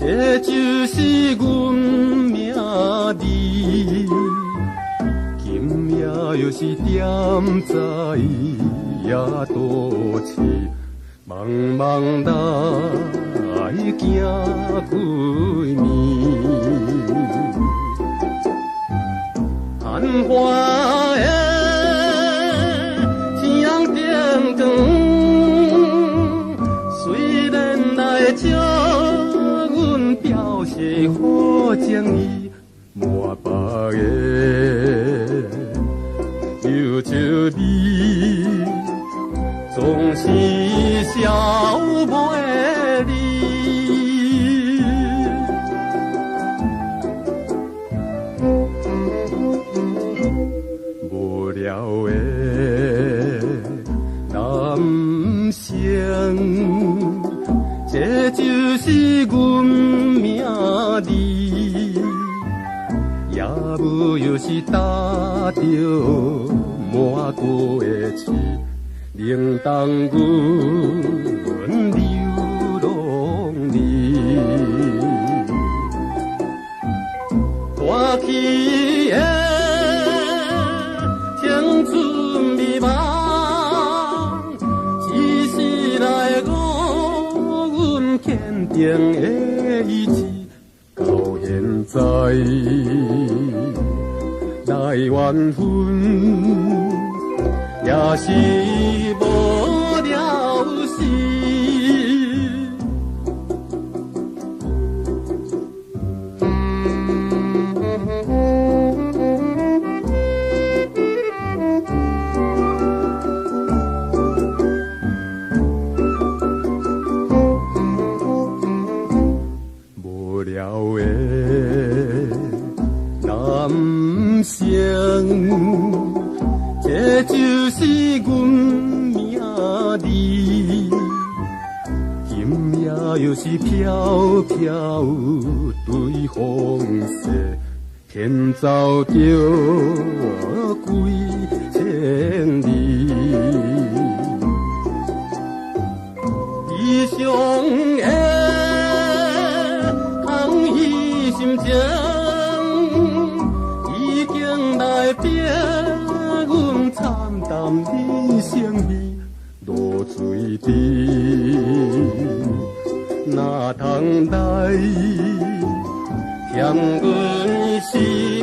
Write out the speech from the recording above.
这就是阮命字，今夜又是点在夜都市，茫茫来行几暝，繁华的天阳顶光，虽然来照阮表示好情意，满腹的忧愁你，总是消袂离。无聊的男生，这就是阮命字，夜幕又是打着满谷的刺，令当阮流浪里，过去的青春美梦，一时来误阮坚定的意志，到现在来缘分，也是无了时。无聊的男生，这就是阮命字，今夜又是飘飘对风雪，牵走着几千里，理想的空虚心情，已经来逼阮惨淡人生味，落水滴，哪通来嫌阮心？